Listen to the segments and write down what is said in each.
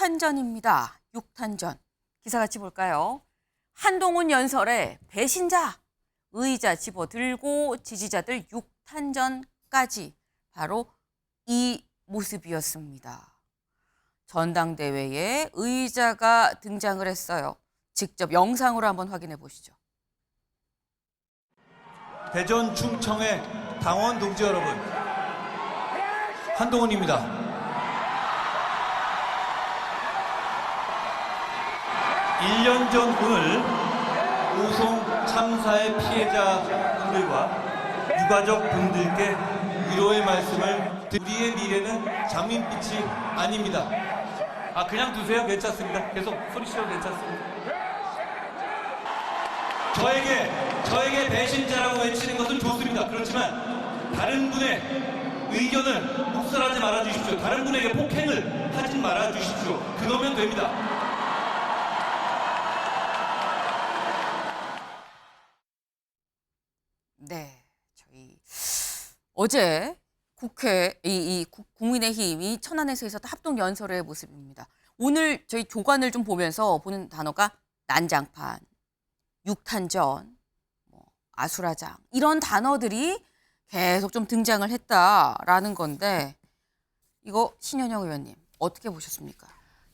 6탄전입니다. 6탄전. 기사 같이 볼까요? 한동훈 연설에 배신자, 의자 집어들고 지지자들 6탄전까지 바로 이 모습이었습니다. 전당대회에 의자가 등장을 했어요. 직접 영상으로 한번 확인해 보시죠. 대전 충청의 당원 동지 여러분, 한동훈입니다. 1년 전 오늘 오송 참사의 피해자분들과 유가족 분들께 위로의 말씀을 우리의 미래는 장밋빛이 아닙니다. 그냥 두세요. 괜찮습니다. 계속 소리 쉬어도 괜찮습니다. 저에게 배신자라고 외치는 것은 좋습니다. 그렇지만 다른 분의 의견을 묵살하지 말아주십시오. 다른 분에게 폭행을 하지 말아주십시오. 그러면 됩니다. 네, 저희 어제 국회 국민의힘이 천안에서 있었던 합동 연설의 모습입니다. 오늘 저희 조간을 좀 보면서 보는 단어가 난장판, 육탄전, 아수라장 이런 단어들이 계속 좀 등장을 했다라는 건데 이거 신현영 의원님 어떻게 보셨습니까?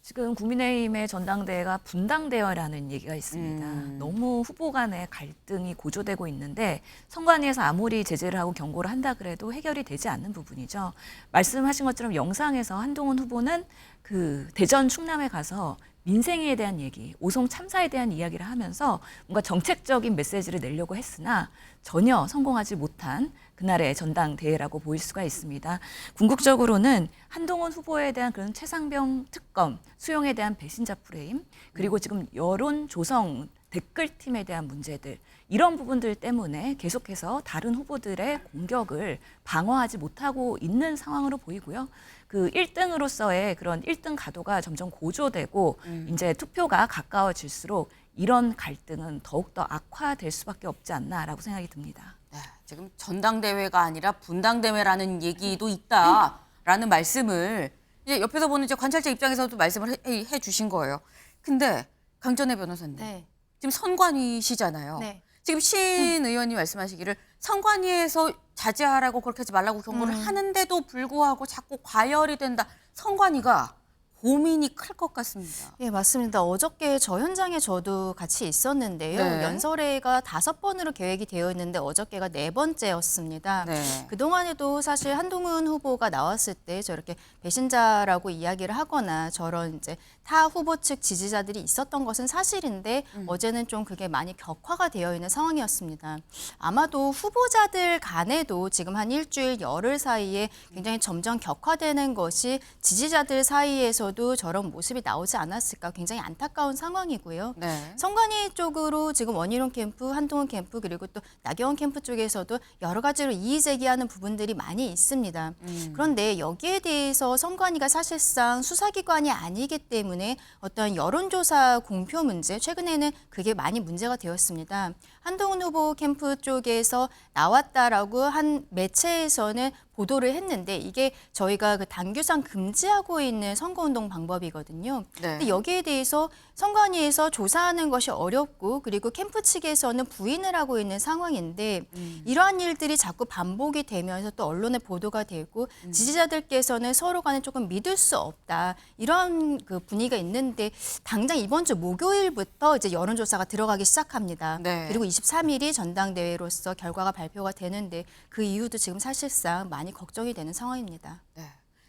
지금 국민의힘의 전당대회가 분당대회라는 얘기가 있습니다. 너무 후보 간의 갈등이 고조되고 있는데 선관위에서 아무리 제재를 하고 경고를 한다 그래도 해결이 되지 않는 부분이죠. 말씀하신 것처럼 영상에서 한동훈 후보는 그 대전 충남에 가서 민생에 대한 얘기, 오송 참사에 대한 이야기를 하면서 뭔가 정책적인 메시지를 내려고 했으나 전혀 성공하지 못한 그날의 전당대회라고 보일 수가 있습니다. 궁극적으로는 한동훈 후보에 대한 그런 최상병 특검, 수용에 대한 배신자 프레임, 그리고 지금 여론 조성 댓글팀에 대한 문제들, 이런 부분들 때문에 계속해서 다른 후보들의 공격을 방어하지 못하고 있는 상황으로 보이고요. 그 1등으로서의 그런 1등 가도가 점점 고조되고 이제 투표가 가까워질수록 이런 갈등은 더욱더 악화될 수밖에 없지 않나라고 생각이 듭니다. 네, 지금 전당대회가 아니라 분당대회라는 얘기도 있다라는 말씀을 이제 옆에서 보는 이제 관찰자 입장에서도 말씀을 해 주신 거예요. 근데 강전혜 변호사님, 네. 지금 선관위시잖아요. 네. 지금 신 의원이 말씀하시기를 선관위에서 자제하라고 그렇게 하지 말라고 경고를 하는데도 불구하고 자꾸 과열이 된다. 선관위가 고민이 클 것 같습니다. 예, 맞습니다. 어저께 저 현장에 저도 같이 있었는데요. 네. 연설회가 5번으로 계획이 되어 있는데 어저께가 4번째였습니다. 네. 그동안에도 사실 한동훈 후보가 나왔을 때 저렇게 배신자라고 이야기를 하거나 저런 이제 타 후보 측 지지자들이 있었던 것은 사실인데 어제는 좀 그게 많이 격화가 되어 있는 상황이었습니다. 아마도 후보자들 간에도 지금 한 일주일 열흘 사이에 굉장히 점점 격화되는 것이 지지자들 사이에서도 저런 모습이 나오지 않았을까 굉장히 안타까운 상황이고요. 네. 선관위 쪽으로 지금 원희룡 캠프, 한동훈 캠프 그리고 또 나경원 캠프 쪽에서도 여러 가지로 이의 제기하는 부분들이 많이 있습니다. 그런데 여기에 대해서 선관위가 사실상 수사기관이 아니기 때문에 어떤 여론조사 공표 문제, 최근에는 그게 많이 문제가 되었습니다. 한동훈 후보 캠프 쪽에서 나왔다라고 한 매체에서는 보도를 했는데 이게 저희가 그 당규상 금지하고 있는 선거운동 방법이거든요. 네. 근데 여기에 대해서 선관위에서 조사하는 것이 어렵고 그리고 캠프 측에서는 부인을 하고 있는 상황인데 이러한 일들이 자꾸 반복이 되면서 또 언론에 보도가 되고 지지자들께서는 서로 간에 조금 믿을 수 없다. 이런 그 분위기가 있는데 당장 이번 주 목요일부터 이제 여론조사가 들어가기 시작합니다. 네. 그리고 23일이 전당대회로서 결과가 발표가 되는데 그 이유도 지금 사실상 많이 걱정이 되는 상황입니다. 네.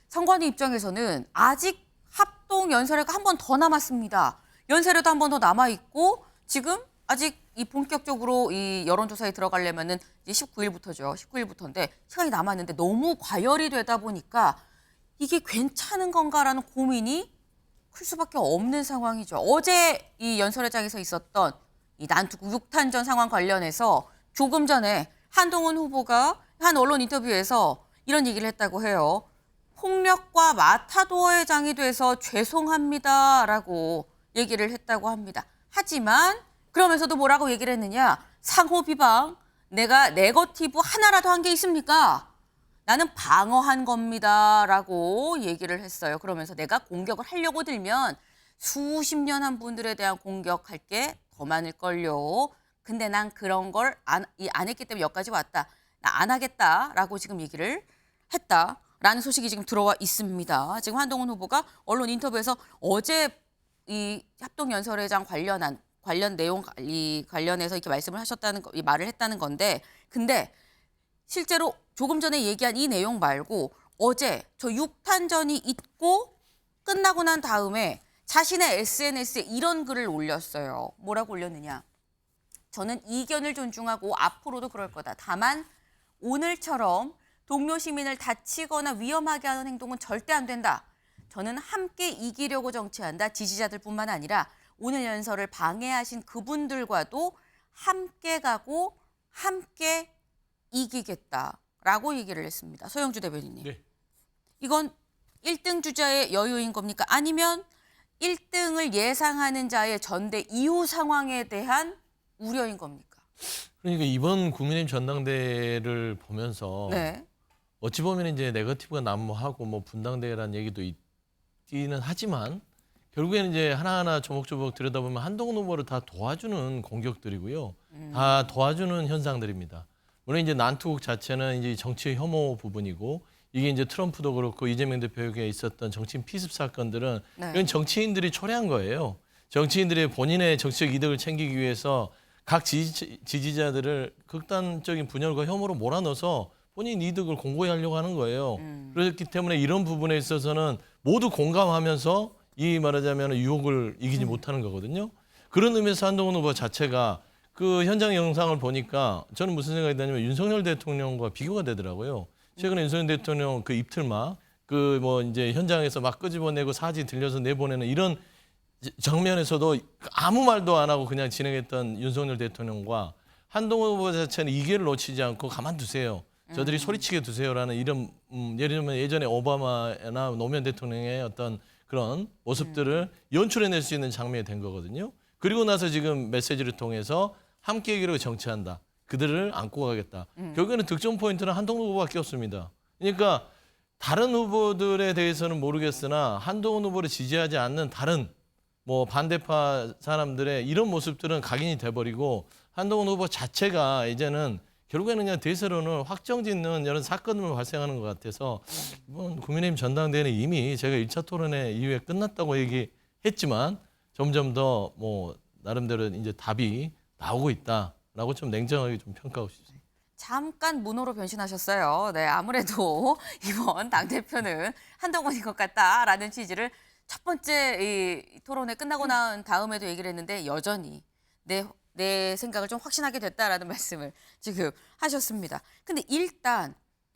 선관위 입장에서는 아직 합동 연설회가 한 번 더 남았습니다. 연설회도 한 번 더 남아 있고 지금 아직 이 본격적으로 이 여론조사에 들어가려면은 이제 19일부터죠. 19일부터인데 시간이 남았는데 너무 과열이 되다 보니까 이게 괜찮은 건가라는 고민이 클 수밖에 없는 상황이죠. 어제 이 연설회장에서 있었던 이 난투구 6탄전 상황 관련해서 조금 전에 한동훈 후보가 한 언론 인터뷰에서 이런 얘기를 했다고 해요. 폭력과 마타도어의 장이 돼서 죄송합니다라고 얘기를 했다고 합니다. 하지만 그러면서도 뭐라고 얘기를 했느냐. 상호 비방, 내가 네거티브 하나라도 한 게 있습니까? 나는 방어한 겁니다라고 얘기를 했어요. 그러면서 내가 공격을 하려고 들면 수십 년 한 분들에 대한 공격할 게 더 많을걸요. 근데 난 그런 걸 안 했기 때문에 여기까지 왔다. 나 안 하겠다라고 지금 얘기를 했다라는 소식이 지금 들어와 있습니다. 지금 한동훈 후보가 언론 인터뷰에서 어제 이 합동연설회장 관련 내용 관련해서 이렇게 말씀을 하셨다는 이 말을 했다는 건데, 근데 실제로 조금 전에 얘기한 이 내용 말고 어제 저 6탄전이 있고 끝나고 난 다음에 자신의 SNS에 이런 글을 올렸어요. 뭐라고 올렸느냐? 저는 이견을 존중하고 앞으로도 그럴 거다. 다만 오늘처럼 동료 시민을 다치거나 위험하게 하는 행동은 절대 안 된다. 저는 함께 이기려고 정치한다. 지지자들뿐만 아니라 오늘 연설을 방해하신 그분들과도 함께 가고 함께 이기겠다라고 얘기를 했습니다. 소영주 대변인님. 네. 이건 1등 주자의 여유인 겁니까? 아니면 1등을 예상하는 자의 전대 이후 상황에 대한 우려인 겁니까? 그러니까 이번 국민의힘 전당대회를 보면서 네. 어찌 보면 이제 네거티브가 난무하고 뭐 분당대회라는 얘기도 있기는 하지만 결국에는 이제 하나하나 조목조목 들여다보면 한동훈 후보를 다 도와주는 공격들이고요. 다 도와주는 현상들입니다. 물론 이제 난투극 자체는 이제 정치 혐오 부분이고 이게 이제 트럼프도 그렇고 이재명 대표에게 있었던 정치인 피습 사건들은 네. 이건 정치인들이 초래한 거예요. 정치인들이 본인의 정치적 이득을 챙기기 위해서 각 지지자들을 극단적인 분열과 혐오로 몰아넣어서 본인 이득을 공고히 하려고 하는 거예요. 그렇기 때문에 이런 부분에 있어서는 모두 공감하면서 이 말하자면 유혹을 이기지 못하는 거거든요. 그런 의미에서 한동훈 후보 자체가 그 현장 영상을 보니까 저는 무슨 생각이 드냐면 윤석열 대통령과 비교가 되더라고요. 최근에 윤석열 대통령 그 입틀막 그 뭐 이제 현장에서 막 끄집어내고 사진 들려서 내보내는 이런 장면에서도 아무 말도 안 하고 그냥 진행했던 윤석열 대통령과 한동훈 후보 자체는 이 기회를 놓치지 않고 가만두세요. 저들이 소리치게 두세요라는 이런 예를 들면 예전에 오바마나 노무현 대통령의 어떤 그런 모습들을 연출해낼 수 있는 장면이 된 거거든요. 그리고 나서 지금 메시지를 통해서 함께 하기로 정치한다. 그들을 안고 가겠다. 결국에는 득점 포인트는 한동훈 후보밖에 없습니다. 그러니까 다른 후보들에 대해서는 모르겠으나 한동훈 후보를 지지하지 않는 다른 뭐 반대파 사람들의 이런 모습들은 각인이 돼버리고 한동훈 후보 자체가 이제는 결국에는 그냥 대세론을 확정짓는 이런 사건을 발생하는 것 같아서 이번 국민의힘 전당대회는 이미 제가 1차 토론회 이후에 끝났다고 얘기했지만 점점 더 뭐 나름대로 이제 답이 나오고 있다라고 좀 냉정하게 좀 평가하고 싶습니다. 잠깐 문호로 변신하셨어요. 네, 아무래도 이번 당대표는 한동훈인 것 같다라는 취지를 첫 번째 이 토론회 끝나고 난 다음에도 얘기를 했는데 여전히 내 생각을 좀 확신하게 됐다라는 말씀을 지금 하셨습니다. 근데 일단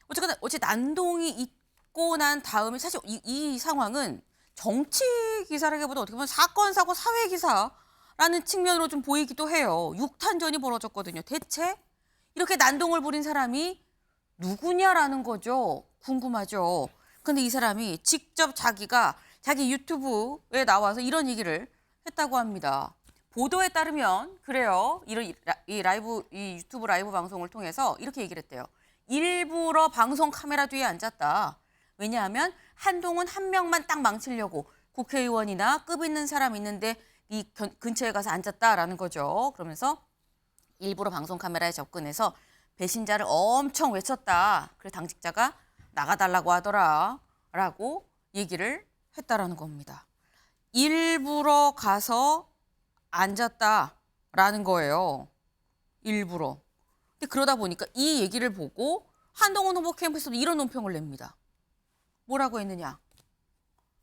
어쨌거나 어제 난동이 있고 난 다음에 사실 이 상황은 정치 기사라기보다 어떻게 보면 사건, 사고, 사회 기사라는 측면으로 좀 보이기도 해요. 6탄전이 벌어졌거든요. 대체 이렇게 난동을 부린 사람이 누구냐라는 거죠. 궁금하죠. 근데 이 사람이 직접 자기 유튜브에 나와서 이런 얘기를 했다고 합니다. 보도에 따르면 그래요. 이 유튜브 라이브 방송을 통해서 이렇게 얘기를 했대요. 일부러 방송 카메라 뒤에 앉았다. 왜냐하면 한동훈 한 명만 딱 망치려고 국회의원이나 급 있는 사람 있는데 이 근처에 가서 앉았다라는 거죠. 그러면서 일부러 방송 카메라에 접근해서 배신자를 엄청 외쳤다. 그래서 당직자가 나가달라고 하더라라고 얘기를 했다라는 겁니다. 일부러 가서 앉았다라는 거예요. 일부러. 근데 그러다 보니까 이 얘기를 보고 한동훈 후보 캠프에서도 이런 논평을 냅니다. 뭐라고 했느냐.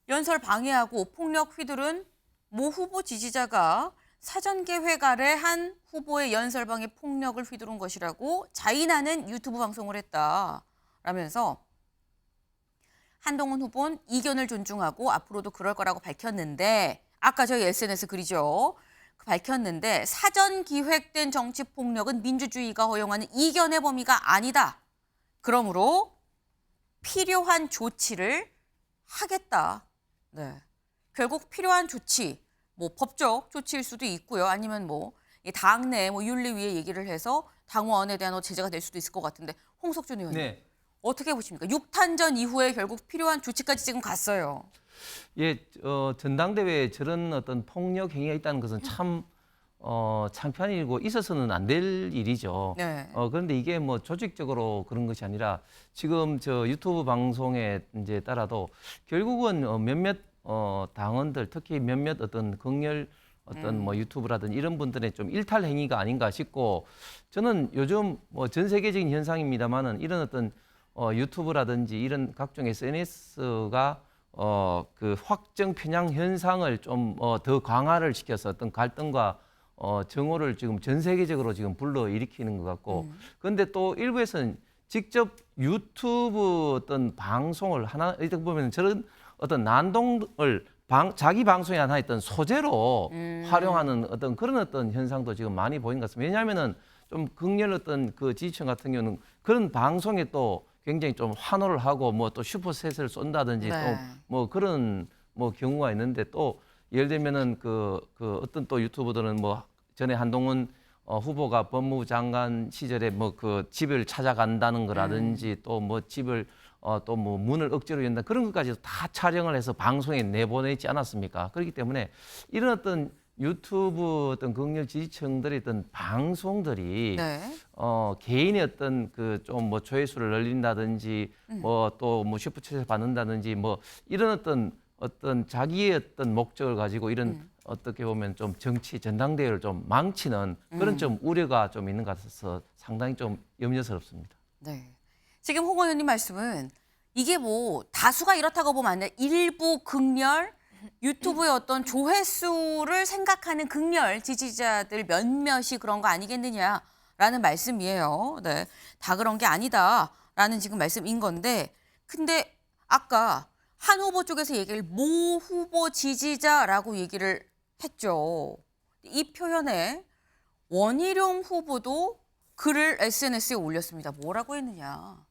연설 방해하고 폭력 휘두른 모 후보 지지자가 사전 계획 아래 한 후보의 연설 방해 폭력을 휘두른 것이라고 자인하는 유튜브 방송을 했다라면서 한동훈 후보는 이견을 존중하고 앞으로도 그럴 거라고 밝혔는데 아까 저희 SNS 글이죠. 밝혔는데 사전 기획된 정치 폭력은 민주주의가 허용하는 이견의 범위가 아니다. 그러므로 필요한 조치를 하겠다. 네. 결국 필요한 조치, 뭐 법적 조치일 수도 있고요. 아니면 뭐 당내 뭐 윤리위에 얘기를 해서 당원에 대한 제재가 될 수도 있을 것 같은데 홍석준 의원님 네. 어떻게 보십니까? 6탄전 이후에 결국 필요한 조치까지 지금 갔어요. 예, 전당대회에 저런 어떤 폭력 행위가 있다는 것은 참 창피한 일이고 있어서는 안 될 일이죠. 네. 그런데 이게 뭐 조직적으로 그런 것이 아니라 지금 저 유튜브 방송에 이제 따라도 결국은 몇몇 당원들 특히 몇몇 어떤 극렬 어떤 뭐 유튜브라든지 이런 분들의 좀 일탈 행위가 아닌가 싶고 저는 요즘 뭐 전 세계적인 현상입니다만은 이런 어떤 유튜브라든지 이런 각종 SNS가 그 확정 편향 현상을 좀 더 강화를 시켜서 어떤 갈등과 정오를 지금 전 세계적으로 지금 불러 일으키는 것 같고 그런데 또 일부에서는 직접 유튜브 어떤 방송을 하나 이렇게 보면 저런 어떤 난동을 자기 방송에 하나 있던 소재로 활용하는 어떤 그런 어떤 현상도 지금 많이 보이는 것 같습니다. 왜냐하면은 좀 극렬 어떤 그 지지층 같은 경우는 그런 방송에 또 굉장히 좀 환호를 하고 뭐 또 슈퍼셋을 쏜다든지 네. 또 뭐 그런 뭐 경우가 있는데 또 예를 들면은 그 어떤 또 유튜버들은 뭐 전에 한동훈 후보가 법무부 장관 시절에 뭐 그 집을 찾아간다는 거라든지 또 뭐 집을 또 뭐 문을 억지로 연다 그런 것까지 다 촬영을 해서 방송에 내보내지 않았습니까? 그렇기 때문에 이런 어떤 유튜브 어떤 극렬 지지층들의 어떤 방송들이 네. 개인의 어떤 그 좀 뭐 조회수를 늘린다든지 뭐 또 뭐 슈퍼챗을 받는다든지 뭐 이런 어떤 자기의 어떤 목적을 가지고 이런 어떻게 보면 좀 정치 전당대회를 좀 망치는 그런 좀 우려가 좀 있는 것 같아서 상당히 좀 염려스럽습니다. 네. 지금 홍 의원님 말씀은 이게 뭐 다수가 이렇다고 보면 안 돼. 일부 극렬 유튜브의 어떤 조회수를 생각하는 극렬 지지자들 몇몇이 그런 거 아니겠느냐라는 말씀이에요. 네. 다 그런 게 아니다라는 지금 말씀인 건데 근데 아까 한 후보 쪽에서 얘기를 모 후보 지지자라고 얘기를 했죠. 이 표현에 원희룡 후보도 글을 SNS에 올렸습니다. 뭐라고 했느냐.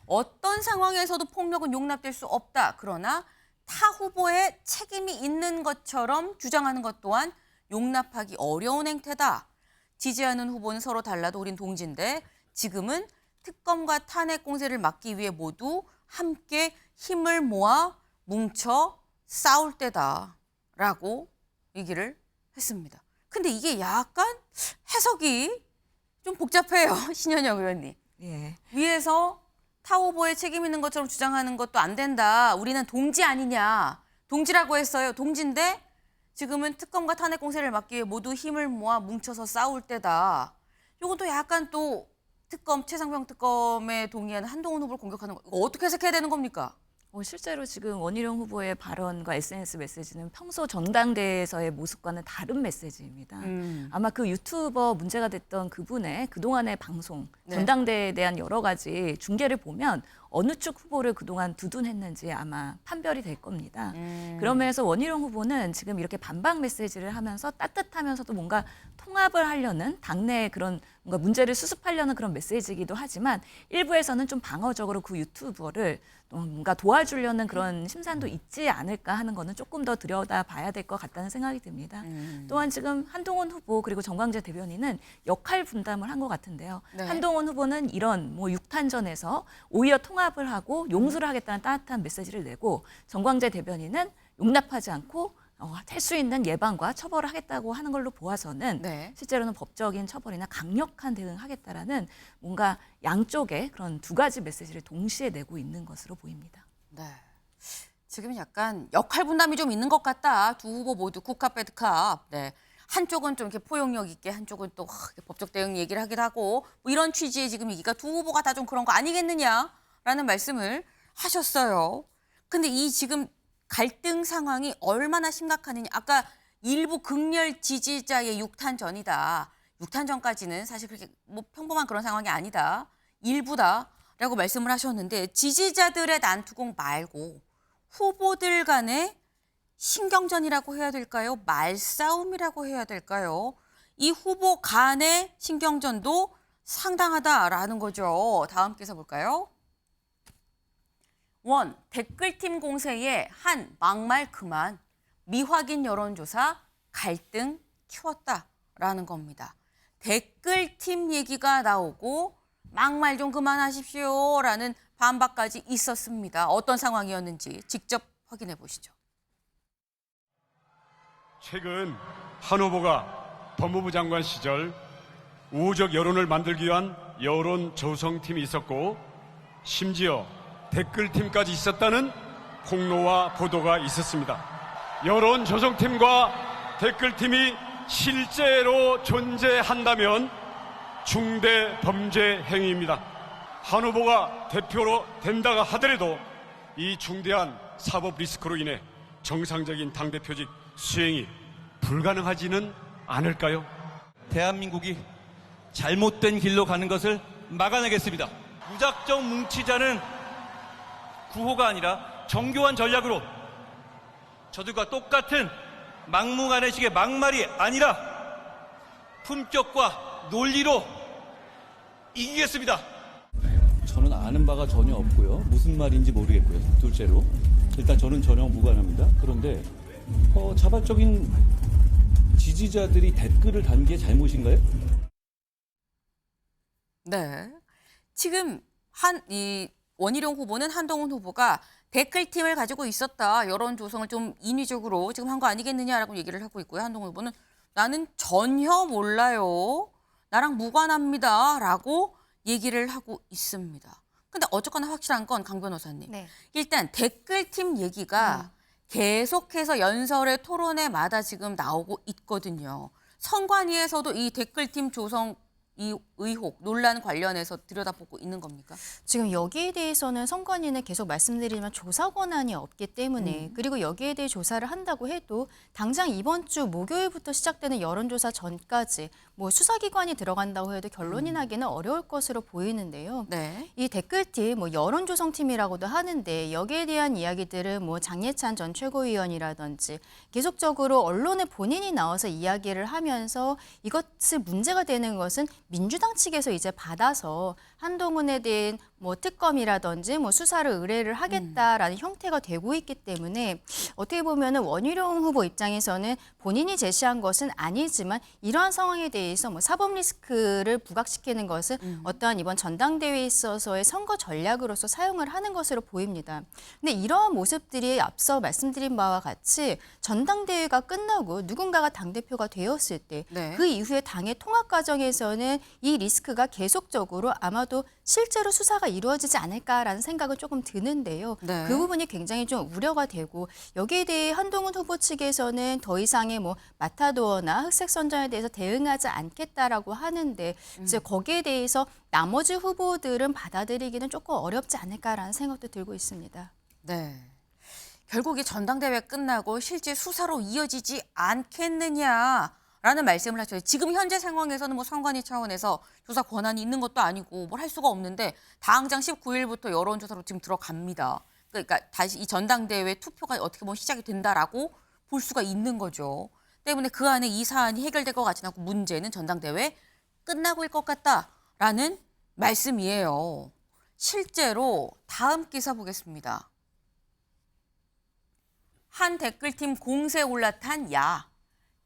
어떤 상황에서도 폭력은 용납될 수 없다. 그러나 타 후보의 책임이 있는 것처럼 주장하는 것 또한 용납하기 어려운 행태다. 지지하는 후보는 서로 달라도 우린 동지인데 지금은 특검과 탄핵 공세를 막기 위해 모두 함께 힘을 모아 뭉쳐 싸울 때다라고 얘기를 했습니다. 근데 이게 약간 해석이 좀 복잡해요. 신현영 의원님. 예. 위에서 타 후보의 책임 있는 것처럼 주장하는 것도 안 된다. 우리는 동지 아니냐. 동지라고 했어요. 동지인데 지금은 특검과 탄핵 공세를 막기 위해 모두 힘을 모아 뭉쳐서 싸울 때다. 이것도 약간 또 특검, 최상병 특검에 동의하는 한동훈 후보를 공격하는 거. 이거 어떻게 해석해야 되는 겁니까? 실제로 지금 원희룡 후보의 발언과 SNS 메시지는 평소 전당대회에서의 모습과는 다른 메시지입니다. 아마 그 유튜버 문제가 됐던 그분의 그동안의 방송, 네. 전당대회에 대한 여러 가지 중계를 보면 어느 쪽 후보를 그동안 두둔했는지 아마 판별이 될 겁니다. 그러면서 원희룡 후보는 지금 이렇게 반박 메시지를 하면서 따뜻하면서도 뭔가 통합을 하려는 당내의 그런 뭔가 문제를 수습하려는 그런 메시지이기도 하지만 일부에서는 좀 방어적으로 그 유튜버를 뭔가 도와주려는 그런 심산도 있지 않을까 하는 거는 조금 더 들여다봐야 될 것 같다는 생각이 듭니다. 또한 지금 한동훈 후보 그리고 정광재 대변인은 역할 분담을 한 것 같은데요. 네. 한동훈 후보는 이런 뭐 6탄전에서 오히려 통합을 하고 용서를 하겠다는 따뜻한 메시지를 내고 정광재 대변인은 용납하지 않고 할 수 있는 예방과 처벌을 하겠다고 하는 걸로 보아서는 네. 실제로는 법적인 처벌이나 강력한 대응하겠다라는 뭔가 양쪽의 그런 두 가지 메시지를 동시에 내고 있는 것으로 보입니다. 네. 지금 약간 역할 분담이 좀 있는 것 같다. 두 후보 모두 굿캅 배드캅. 네. 한쪽은 좀 이렇게 포용력 있게 한쪽은 또 법적 대응 얘기를 하기도 하고 뭐 이런 취지의 지금 얘기가 두 후보가 다 좀 그런 거 아니겠느냐라는 말씀을 하셨어요. 근데 이 지금 갈등 상황이 얼마나 심각하느냐. 아까 일부 극렬 지지자의 6탄전이다. 6탄전까지는 사실 그렇게 뭐 평범한 그런 상황이 아니다. 일부다라고 말씀을 하셨는데 지지자들의 난투극 말고 후보들 간의 신경전이라고 해야 될까요? 말싸움이라고 해야 될까요? 이 후보 간의 신경전도 상당하다라는 거죠. 다음 기사 볼까요? 원, 댓글팀 공세에 한 막말 그만, 미확인 여론조사 갈등 키웠다라는 겁니다. 댓글팀 얘기가 나오고 막말 좀 그만하십시오라는 반박까지 있었습니다. 어떤 상황이었는지 직접 확인해 보시죠. 최근 한 후보가 법무부 장관 시절 우호적 여론을 만들기 위한 여론 조성팀이 있었고 심지어 댓글팀까지 있었다는 폭로와 보도가 있었습니다. 여론 조성팀과 댓글팀이 실제로 존재한다면 중대 범죄 행위입니다. 한 후보가 대표로 된다고 하더라도 이 중대한 사법 리스크로 인해 정상적인 당대표직 수행이 불가능하지는 않을까요? 대한민국이 잘못된 길로 가는 것을 막아내겠습니다. 무작정 뭉치자는 구호가 아니라 정교한 전략으로 저들과 똑같은 막무가내식의 막말이 아니라 품격과 논리로 이기겠습니다. 저는 아는 바가 전혀 없고요. 무슨 말인지 모르겠고요. 둘째로 일단 저는 전혀 무관합니다. 그런데 자발적인 지지자들이 댓글을 단 게 잘못인가요? 네. 지금 이 원희룡 후보는 한동훈 후보가 댓글팀을 가지고 있었다. 여론 조성을 좀 인위적으로 지금 한 거 아니겠느냐라고 얘기를 하고 있고요. 한동훈 후보는 나는 전혀 몰라요. 나랑 무관합니다. 라고 얘기를 하고 있습니다. 근데 어쨌거나 확실한 건 강 변호사님. 네. 일단 댓글팀 얘기가 계속해서 연설의 토론회마다 지금 나오고 있거든요. 선관위에서도 이 댓글팀 조성 이 의혹, 논란 관련해서 들여다보고 있는 겁니까? 지금 여기에 대해서는 선관위는 계속 말씀드리지만 조사 권한이 없기 때문에 그리고 여기에 대해 조사를 한다고 해도 당장 이번 주 목요일부터 시작되는 여론조사 전까지 뭐 수사기관이 들어간다고 해도 결론이 나기는 어려울 것으로 보이는데요. 네. 이 댓글팀, 뭐 여론조성팀이라고도 하는데 여기에 대한 이야기들은 뭐 장예찬 전 최고위원이라든지 계속적으로 언론에 본인이 나와서 이야기를 하면서 이것을 문제가 되는 것은 민주당 측에서 이제 받아서 한동훈에 대한 뭐 특검이라든지 뭐 수사를 의뢰를 하겠다라는 형태가 되고 있기 때문에 어떻게 보면은 원희룡 후보 입장에서는 본인이 제시한 것은 아니지만 이러한 상황에 대해서 뭐 사법 리스크를 부각시키는 것은 어떠한 이번 전당대회에 있어서의 선거 전략으로서 사용을 하는 것으로 보입니다. 근데 이러한 모습들이 앞서 말씀드린 바와 같이 전당대회가 끝나고 누군가가 당대표가 되었을 때 네. 그 이후에 당의 통합 과정에서는 이 리스크가 계속적으로 아마도 실제로 수사가 이루어지지 않을까라는 생각은 조금 드는데요. 네. 그 부분이 굉장히 좀 우려가 되고 여기에 대해 한동훈 후보 측에서는 더 이상의 뭐 마타도어나 흑색 선전에 대해서 대응하지 않겠다라고 하는데 이제 거기에 대해서 나머지 후보들은 받아들이기는 조금 어렵지 않을까라는 생각도 들고 있습니다. 네. 결국 이 전당대회 끝나고 실제 수사로 이어지지 않겠느냐라는 말씀을 하셔요. 지금 현재 상황에서는 뭐 선관위 차원에서 조사 권한이 있는 것도 아니고 뭘 할 수가 없는데 당장 19일부터 여론조사로 지금 들어갑니다. 그러니까 다시 이 전당대회 투표가 어떻게 보면 시작이 된다라고 볼 수가 있는 거죠. 때문에 그 안에 이 사안이 해결될 것 같지는 않고 문제는 전당대회 끝나고일 것 같다라는 말씀이에요. 실제로 다음 기사 보겠습니다. 한 댓글팀 공세에 올라탄 야.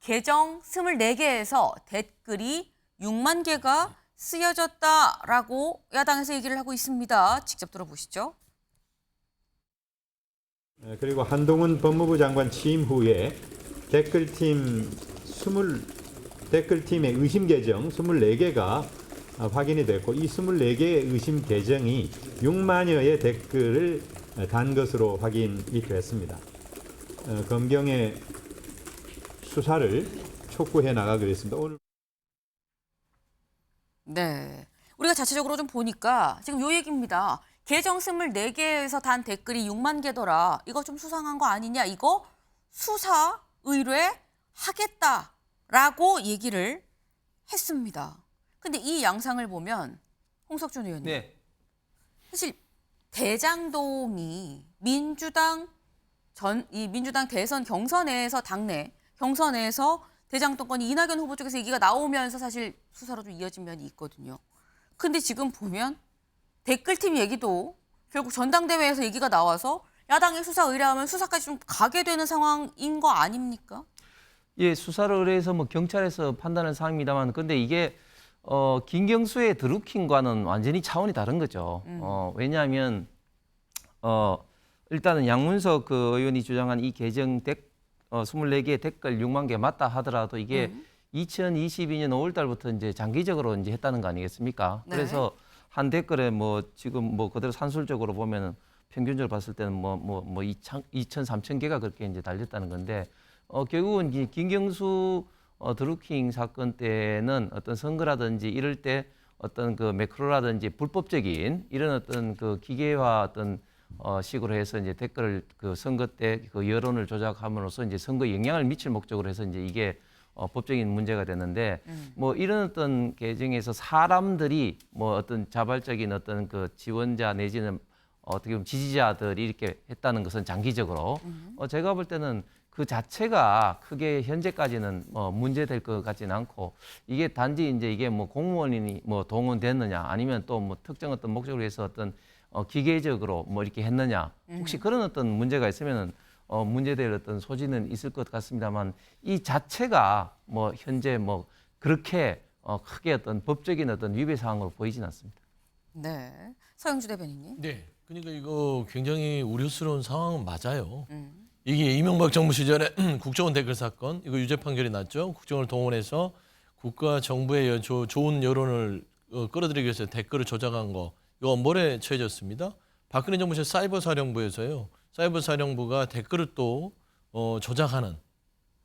계정 24개에서 댓글이 6만 개가 쓰여졌다라고 야당에서 얘기를 하고 있습니다. 직접 들어보시죠. 그리고 한동훈 법무부 장관 취임 후에 댓글팀의 의심 계정 24개가 확인이 됐고 이 24개의 의심 계정이 6만여의 댓글을 단 것으로 확인이 됐습니다. 검경의 수사를 촉구해 나가기로 했습니다. 오늘 네. 우리가 자체적으로 좀 보니까 지금 요 얘기입니다. 계정 24개에서 단 댓글이 6만 개더라. 이거 좀 수상한 거 아니냐. 이거 수사 의뢰하겠다라고 얘기를 했습니다. 근데 이 양상을 보면 홍석준 의원님. 네. 사실 대장동이 민주당 대선 경선에서 당내 경선에서 대장동권이 이낙연 후보 쪽에서 얘기가 나오면서 사실 수사로 좀 이어진 면이 있거든요. 근데 지금 보면 댓글팀 얘기도 결국 전당대회에서 얘기가 나와서 야당이 수사 의뢰하면 수사까지 좀 가게 되는 상황인 거 아닙니까? 예, 수사를 의뢰해서 뭐 경찰에서 판단할 사항입니다만, 근데 이게 김경수의 드루킹과는 완전히 차원이 다른 거죠. 왜냐하면 일단은 양문석 그 의원이 주장한 이 개정 24개 댓글 6만 개 맞다 하더라도 이게 2022년 5월 달부터 이제 장기적으로 이제 했다는 거 아니겠습니까? 네. 그래서 한 댓글에 뭐 지금 뭐 그대로 산술적으로 보면은 평균적으로 봤을 때는 뭐 2천, 3천 개가 그렇게 이제 달렸다는 건데 결국은 이 김경수 드루킹 사건 때는 어떤 선거라든지 이럴 때 어떤 그 매크로라든지 불법적인 이런 어떤 그 기계화 어떤 식으로 해서 이제 댓글을 그 선거 때 그 여론을 조작함으로써 이제 선거에 영향을 미칠 목적으로 해서 이제 이게 법적인 문제가 됐는데 뭐 이런 어떤 계정에서 사람들이 뭐 어떤 자발적인 어떤 그 지원자 내지는 어떻게 보면 지지자들이 이렇게 했다는 것은 장기적으로 제가 볼 때는 그 자체가 크게 현재까지는 문제될 것 같지는 않고 이게 단지 이제 이게 뭐 공무원이 뭐 동원됐느냐 아니면 또 뭐 특정 어떤 목적을 위해서 어떤 기계적으로 뭐 이렇게 했느냐 혹시 그런 어떤 문제가 있으면은 문제될 어떤 소지는 있을 것 같습니다만 이 자체가 뭐 현재 뭐 그렇게 크게 어떤 법적인 어떤 위배 사항으로 보이진 않습니다. 네. 서영주 대변인님. 네. 그러니까 이거 굉장히 우려스러운 상황은 맞아요. 이게 이명박 정부 시절에 국정원 댓글 사건, 이거 유죄 판결이 났죠. 국정원을 동원해서 국가 정부의 좋은 여론을 끌어들이기 위해서 댓글을 조작한 거, 이거 엄벌에 처해졌습니다. 박근혜 정부 시절 사이버 사령부에서요. 사이버 사령부가 댓글을 또 조작하는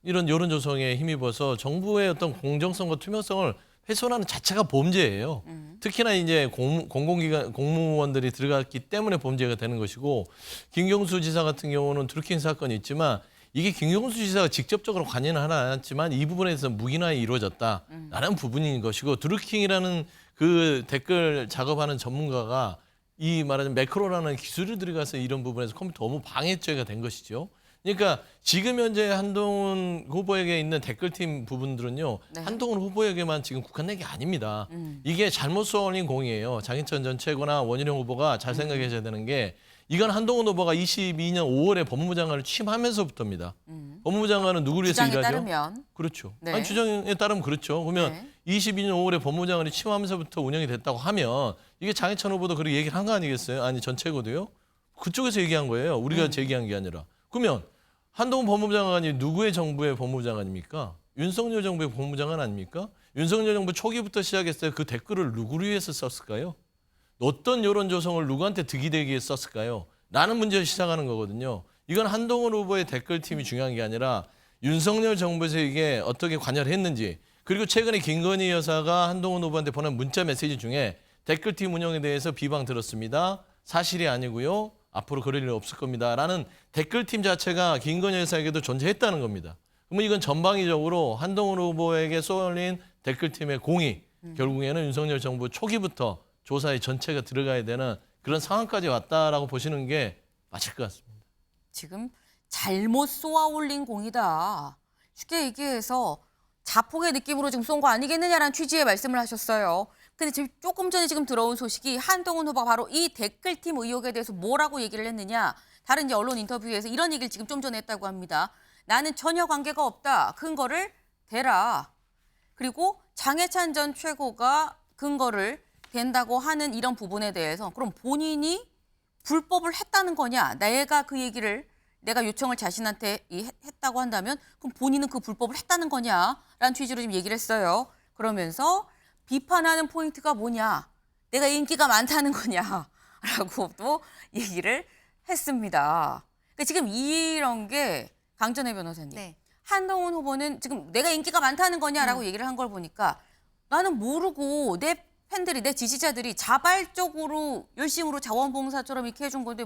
이런 여론 조성에 힘입어서 정부의 어떤 공정성과 투명성을 훼손하는 자체가 범죄예요. 특히나 이제 공공기관 공무원들이 들어갔기 때문에 범죄가 되는 것이고 김경수 지사 같은 경우는 드루킹 사건이 있지만 이게 김경수 지사가 직접적으로 관여는 하지 않았지만 이 부분에 대해서 묵인화가 이루어졌다라는 부분인 것이고 드루킹이라는 그 댓글 작업하는 전문가가 이 말하자면 매크로라는 기술을 들어가서 이런 부분에서 컴퓨터 업무 방해죄가 된 것이죠. 그러니까 지금 현재 한동훈 후보에게 있는 댓글팀 부분들은요. 네. 한동훈 후보에게만 지금 국한된 게 아닙니다. 이게 잘못 쏘아올린 공이에요. 장희찬 전 최고나 원희룡 후보가 잘 생각하셔야 되는 게 이건 한동훈 후보가 22년 5월에 법무부 장관을 취임하면서부터입니다. 법무부 장관은 누구를 위해서 주장에 일하죠? 따르면. 그렇죠. 네. 아니, 주장에 따르면 그렇죠. 그러면 네. 22년 5월에 법무부 장관이 취임하면서부터 운영이 됐다고 하면 이게 장희찬 후보도 그렇게 얘기를 한 거 아니겠어요? 아니 전 최고도요. 그쪽에서 얘기한 거예요. 우리가 제기한 게 아니라. 그러면 한동훈 법무부 장관이 누구의 정부의 법무부 장관입니까? 윤석열 정부의 법무부 장관 아닙니까? 윤석열 정부 초기부터 시작했어요. 그 댓글을 누구를 위해서 썼을까요? 어떤 여론 조성을 누구한테 득이 되기 위해서 썼을까요? 라는 문제를 시작하는 거거든요. 이건 한동훈 후보의 댓글팀이 중요한 게 아니라 윤석열 정부에서 이게 어떻게 관여를 했는지 그리고 최근에 김건희 여사가 한동훈 후보한테 보낸 문자 메시지 중에 댓글팀 운영에 대해서 비방 들었습니다. 사실이 아니고요. 앞으로 그럴 일 없을 겁니다. 라는 댓글팀 자체가 김건희 여사에게도 존재했다는 겁니다. 그러면 이건 전방위적으로 한동훈 후보에게 쏘아올린 댓글팀의 공이 결국에는 윤석열 정부 초기부터 조사의 전체가 들어가야 되는 그런 상황까지 왔다라고 보시는 게 맞을 것 같습니다. 지금 잘못 쏘아올린 공이다. 쉽게 얘기해서 자폭의 느낌으로 지금 쏜 거 아니겠느냐라는 취지의 말씀을 하셨어요. 근데 지금 조금 전에 지금 들어온 소식이 한동훈 후보가 바로 이 댓글팀 의혹에 대해서 뭐라고 얘기를 했느냐. 다른 이제 언론 인터뷰에서 이런 얘기를 지금 좀 전에 했다고 합니다. 나는 전혀 관계가 없다. 근거를 대라. 그리고 장해찬 전 최고가 근거를 된다고 하는 이런 부분에 대해서 그럼 본인이 불법을 했다는 거냐? 내가 그 얘기를 내가 요청을 자신한테 했다고 한다면 그럼 본인은 그 불법을 했다는 거냐라는 취지로 지금 얘기를 했어요. 그러면서 비판하는 포인트가 뭐냐? 내가 인기가 많다는 거냐라고도 얘기를 했습니다. 그러니까 지금 이런 게 강전혜 변호사님. 네. 한동훈 후보는 지금 내가 인기가 많다는 거냐라고 얘기를 한 걸 보니까 나는 모르고 내 팬들이 내 지지자들이 자발적으로 열심으로 자원봉사처럼 이렇게 해준 건데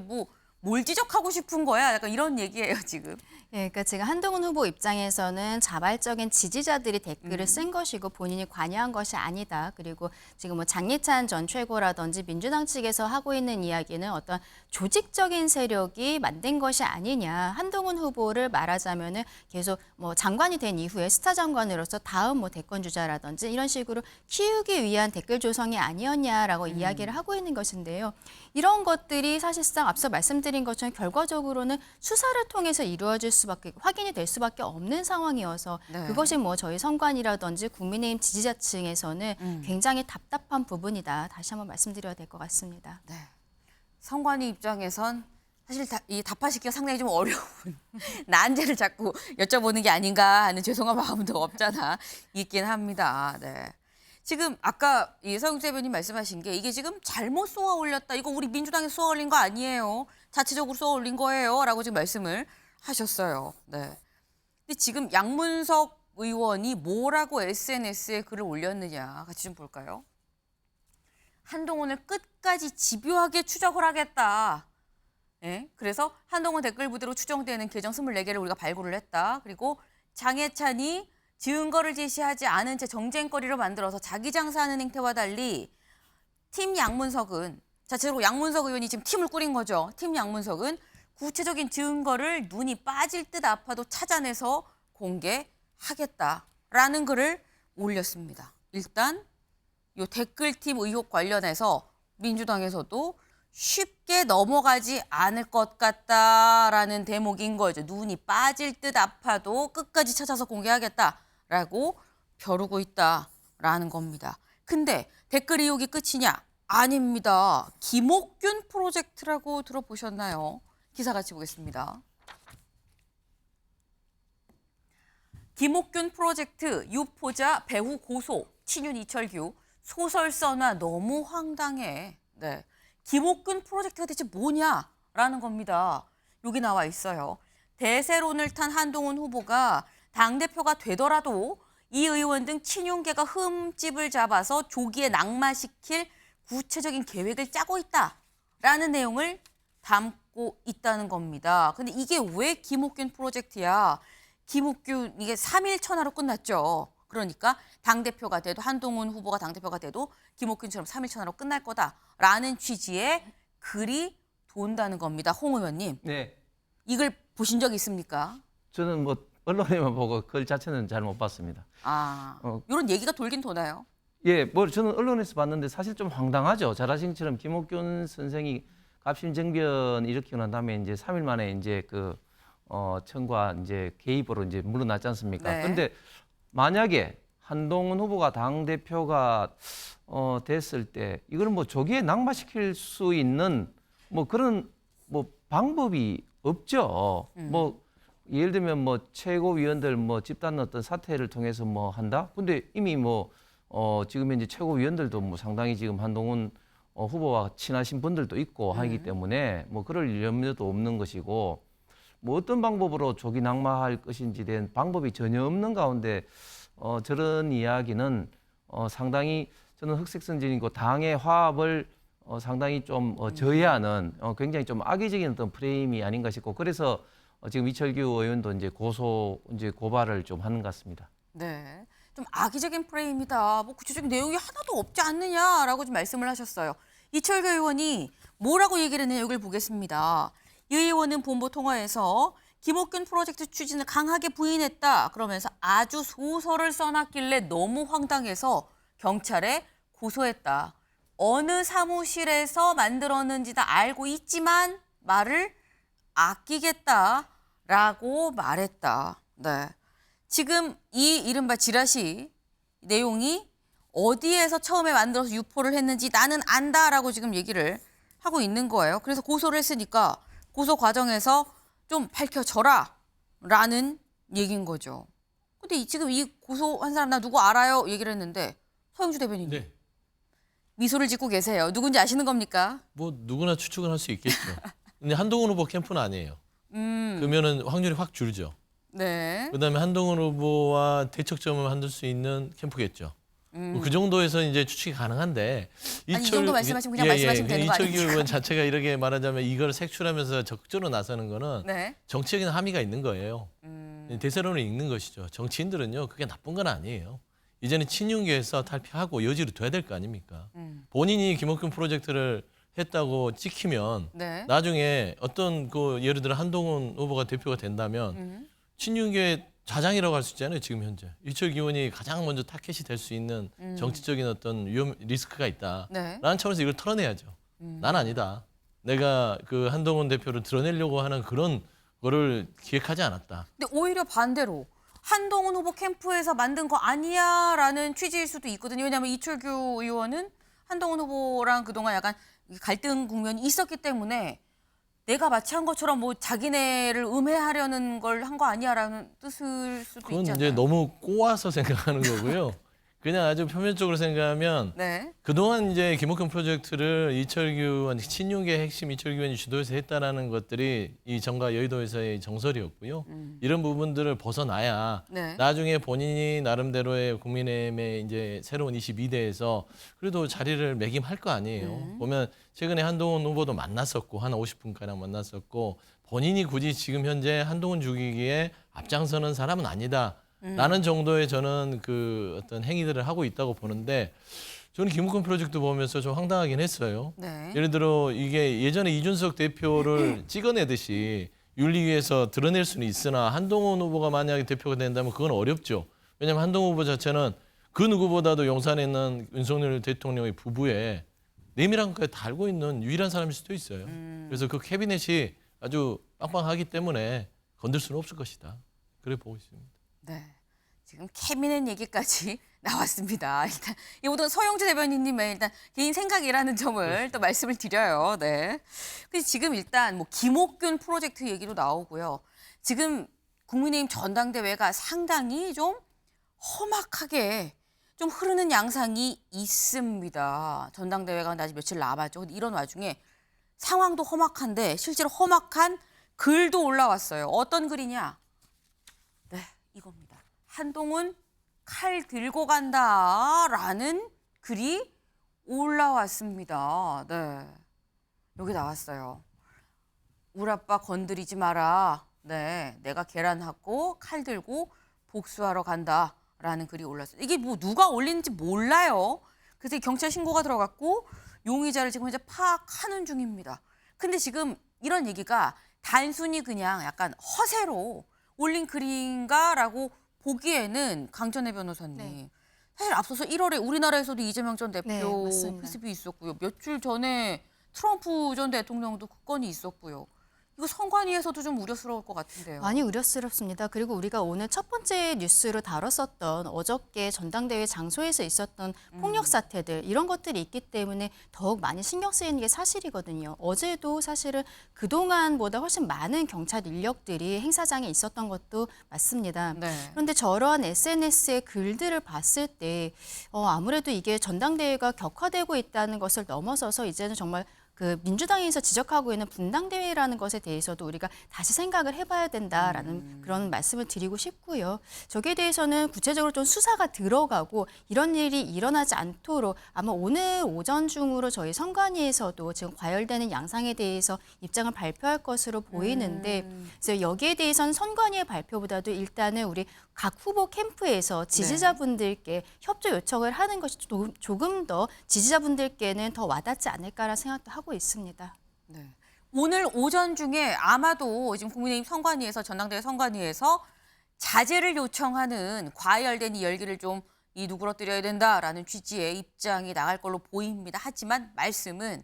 뭘 지적하고 싶은 거야? 약간 이런 얘기예요 지금. 예, 그러니까 지금 한동훈 후보 입장에서는 자발적인 지지자들이 댓글을 쓴 것이고 본인이 관여한 것이 아니다. 그리고 지금 뭐 장예찬 전 최고라든지 민주당 측에서 하고 있는 이야기는 어떤 조직적인 세력이 만든 것이 아니냐. 한동훈 후보를 말하자면은 계속 뭐 장관이 된 이후에 스타 장관으로서 다음 뭐 대권 주자라든지 이런 식으로 키우기 위한 댓글 조성이 아니었냐라고 이야기를 하고 있는 것인데요. 이런 것들이 사실상 앞서 말씀드린 말씀드린 것처럼 결과적으로는 수사를 통해서 이루어질 수밖에 확인이 될 수밖에 없는 상황이어서 네. 그것이 뭐 저희 선관위라든지 국민의힘 지지자층에서는 굉장히 답답한 부분이다. 다시 한번 말씀드려야 될 것 같습니다. 네. 선관위 입장에선 사실 이 답하시기가 상당히 좀 어려운 난제를 자꾸 여쭤보는 게 아닌가 하는 죄송한 마음도 없잖아 있긴 합니다. 네. 지금 아까 이 서영주 대변인 말씀하신 게 이게 지금 잘못 쏘아 올렸다. 이거 우리 민주당에 쏘아 올린 거 아니에요. 자체적으로 쏘아 올린 거예요. 라고 지금 말씀을 하셨어요. 네. 근데 지금 양문석 의원이 뭐라고 SNS에 글을 올렸느냐 같이 좀 볼까요? 한동훈을 끝까지 집요하게 추적을 하겠다. 예? 그래서 한동훈 댓글 부대로 추정되는 계정 24개를 우리가 발굴을 했다. 그리고 장해찬이 증거를 제시하지 않은 채 정쟁거리로 만들어서 자기 장사하는 행태와 달리 팀 양문석은 자체로 양문석 의원이 지금 팀을 꾸린 거죠. 팀 양문석은 구체적인 증거를 눈이 빠질 듯 아파도 찾아내서 공개하겠다라는 글을 올렸습니다. 일단 이 댓글팀 의혹 관련해서 민주당에서도 쉽게 넘어가지 않을 것 같다라는 대목인 거죠. 눈이 빠질 듯 아파도 끝까지 찾아서 공개하겠다라고 벼르고 있다라는 겁니다. 근데 댓글 의혹이 끝이냐? 아닙니다. 김옥균 프로젝트라고 들어보셨나요? 기사 같이 보겠습니다. 김옥균 프로젝트 유포자 배우 고소 친윤 이철규 소설 써놔 너무 황당해. 네. 김옥균 프로젝트가 대체 뭐냐라는 겁니다. 여기 나와 있어요. 대세론을 탄 한동훈 후보가 당대표가 되더라도 이 의원 등 친윤계가 흠집을 잡아서 조기에 낙마시킬 구체적인 계획을 짜고 있다라는 내용을 담고 있다는 겁니다. 근데 이게 왜 김옥균 프로젝트야? 김옥균 이게 3일 천하로 끝났죠. 그러니까 당대표가 돼도 한동훈 후보가 당대표가 돼도 김옥균처럼 3일 천하로 끝날 거다라는 취지의 글이 돈다는 겁니다. 홍 의원님. 네. 이걸 보신 적 있습니까? 저는 뭐 언론에만 보고 글 자체는 잘 못 봤습니다. 이런 얘기가 돌긴 도나요? 예, 뭐 저는 언론에서 봤는데 사실 좀 황당하죠. 잘 아신 것처럼 김옥균 선생이 갑심정변 일으키고 난 다음에 이제 3일 만에 이제 그 청과 이제 개입으로 이제 물러났지 않습니까? 네. 근데 만약에 한동훈 후보가 당 대표가 됐을 때 이걸 뭐 조기에 낙마시킬 수 있는 뭐 그런 뭐 방법이 없죠. 뭐 예를 들면 뭐 최고위원들 뭐 집단 어떤 사태를 통해서 뭐 한다. 근데 이미 뭐 지금 현재 최고위원들도 뭐 상당히 지금 한동훈 후보와 친하신 분들도 있고 하기 때문에 뭐 그럴 염려도 없는 것이고 뭐 어떤 방법으로 조기 낙마할 것인지 대한 방법이 전혀 없는 가운데 저런 이야기는 상당히 저는 흑색선전이고 당의 화합을 상당히 좀 저해하는 굉장히 좀 악의적인 어떤 프레임이 아닌가 싶고 그래서 지금 이철규 의원도 이제 고발을 좀 하는 것 같습니다. 네. 좀 악의적인 프레임이다. 뭐 구체적인 내용이 하나도 없지 않느냐라고 좀 말씀을 하셨어요. 이철규 의원이 뭐라고 얘기를 했느냐 여기를 보겠습니다. 이 의원은 본부 통화에서 김옥균 프로젝트 추진을 강하게 부인했다. 그러면서 아주 소설을 써놨길래 너무 황당해서 경찰에 고소했다. 어느 사무실에서 만들었는지 다 알고 있지만 말을 아끼겠다라고 말했다. 네. 지금 이 이른바 지라시 내용이 어디에서 처음에 만들어서 유포를 했는지 나는 안다라고 지금 얘기를 하고 있는 거예요. 그래서 고소를 했으니까 고소 과정에서 좀 밝혀져라라는 얘기인 거죠. 근데 지금 이 고소한 사람 나 누구 알아요? 얘기를 했는데 서영주 대변인님. 네. 미소를 짓고 계세요. 누군지 아시는 겁니까? 뭐 누구나 추측은 할 수 있겠죠. 근데 한동훈 후보 캠프는 아니에요. 그러면은 확률이 확 줄죠. 네. 그다음에 한동훈 후보와 대척점을 만들 수 있는 캠프겠죠. 그 정도에서 이제 추측이 가능한데 아니, 이 정도 말씀하시면 그냥 말씀하시면 되는 거 이철규 아닙니까? 의원 자체가 이렇게 말하자면 이걸 색출하면서 적극적으로 나서는 거는 네. 정치적인 함의가 있는 거예요. 대세론을 읽는 것이죠. 정치인들은요 그게 나쁜 건 아니에요. 이제는 친윤계에서 탈피하고 여지로 둬야 될 거 아닙니까? 본인이 김옥균 프로젝트를 했다고 찍히면 네. 나중에 어떤 그 예를 들어 한동훈 후보가 대표가 된다면 친윤계 자장이라고 할 수 있잖아요. 지금 현재 이철규 의원이 가장 먼저 타켓이 될 수 있는 정치적인 어떤 위험 리스크가 있다. 네. 라는 차원에서 이걸 털어내야죠. 난 아니다. 내가 그 한동훈 대표를 드러내려고 하는 그런 거를 기획하지 않았다. 근데 오히려 반대로 한동훈 후보 캠프에서 만든 거 아니야라는 취지일 수도 있거든요. 왜냐하면 이철규 의원은 한동훈 후보랑 그동안 약간 갈등 국면이 있었기 때문에 내가 마치 한 것처럼 뭐 자기네를 음해하려는 걸 한 거 아니야라는 뜻일 수도 그건 있잖아요. 이제 너무 꼬아서 생각하는 거고요. 그냥 아주 표면적으로 생각하면 네. 그동안 이제 김옥현 프로젝트를 이철규 의원, 친윤계 핵심 이철규 의원이 주도해서 했다라는 것들이 이 정가 여의도에서의 정설이었고요. 이런 부분들을 벗어나야 네. 나중에 본인이 나름대로의 국민의힘의 이제 새로운 22대에서 그래도 자리를 매김할 거 아니에요. 보면 최근에 한동훈 후보도 만났었고 한 50분가량 만났었고 본인이 굳이 지금 현재 한동훈 죽이기에 앞장서는 사람은 아니다. 라는 정도의 저는 그 어떤 행위들을 하고 있다고 보는데 저는 김옥현 프로젝트 보면서 좀 황당하긴 했어요. 네. 예를 들어 이게 예전에 이준석 대표를 찍어내듯이 윤리위에서 드러낼 수는 있으나 한동훈 후보가 만약에 대표가 된다면 그건 어렵죠. 왜냐하면 한동훈 후보 자체는 그 누구보다도 용산에 있는 윤석열 대통령의 부부에 내밀한 것까지 다 알고 있는 유일한 사람일 수도 있어요. 그래서 그 캐비넷이 아주 빵빵하기 때문에 건들 수는 없을 것이다. 그래 보고 있습니다. 네. 지금 캐비넷 얘기까지 나왔습니다. 일단 이 모든 서영주 대변인님의 일단 개인 생각이라는 점을 또 말씀을 드려요. 네. 근데 지금 일단 뭐 김옥균 프로젝트 얘기도 나오고요. 지금 국민의힘 전당대회가 상당히 좀 험악하게 좀 흐르는 양상이 있습니다. 전당대회가 아직 며칠 남았죠. 근데 이런 와중에 상황도 험악한데 실제로 험악한 글도 올라왔어요. 어떤 글이냐? 네, 이겁니다. 한동훈 칼 들고 간다라는 글이 올라왔습니다. 네, 여기 나왔어요. 우리 아빠 건드리지 마라. 네, 내가 계란하고 칼 들고 복수하러 간다라는 글이 올랐어요. 이게 뭐 누가 올린지 몰라요. 그래서 경찰 신고가 들어갔고 용의자를 지금 현재 파악하는 중입니다. 근데 지금 이런 얘기가 단순히 그냥 약간 허세로 올린 글인가라고 보기에는 강전혜 변호사님 네. 사실 앞서서 1월에 우리나라에서도 이재명 전 대표 네, 맞습니다. 피습이 있었고요. 며칠 전에 트럼프 전 대통령도 그 건이 있었고요. 이거 선관위에서도 좀 우려스러울 것 같은데요. 많이 우려스럽습니다. 그리고 우리가 오늘 첫 번째 뉴스로 다뤘었던 어저께 전당대회 장소에서 있었던 폭력 사태들 이런 것들이 있기 때문에 더욱 많이 신경 쓰이는 게 사실이거든요. 어제도 사실은 그동안보다 훨씬 많은 경찰 인력들이 행사장에 있었던 것도 맞습니다. 네. 그런데 저러한 SNS의 글들을 봤을 때 아무래도 이게 전당대회가 격화되고 있다는 것을 넘어서서 이제는 정말 그 민주당에서 지적하고 있는 분당대회라는 것에 대해서도 우리가 다시 생각을 해봐야 된다라는 그런 말씀을 드리고 싶고요. 저기에 대해서는 구체적으로 좀 수사가 들어가고 이런 일이 일어나지 않도록 아마 오늘 오전 중으로 저희 선관위에서도 지금 과열되는 양상에 대해서 입장을 발표할 것으로 보이는데 그래서 여기에 대해서는 선관위의 발표보다도 일단은 우리 각 후보 캠프에서 지지자분들께 협조 요청을 하는 것이 조금 더 지지자분들께는 더 와닿지 않을까라는 생각도 하고 있습니다. 네. 오늘 오전 중에 아마도 지금 국민의힘 선관위에서 전당대회 선관위에서 자제를 요청하는 과열된 이 열기를 좀 누그러뜨려야 된다라는 취지의 입장이 나갈 걸로 보입니다. 하지만 말씀은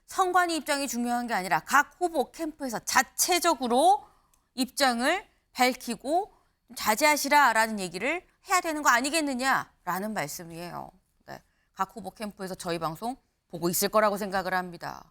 선관위 입장이 중요한 게 아니라 각 후보 캠프에서 자체적으로 입장을 밝히고 자제하시라라는 얘기를 해야 되는 거 아니겠느냐라는 말씀이에요. 네. 각 후보 캠프에서 저희 방송 보고 있을 거라고 생각을 합니다.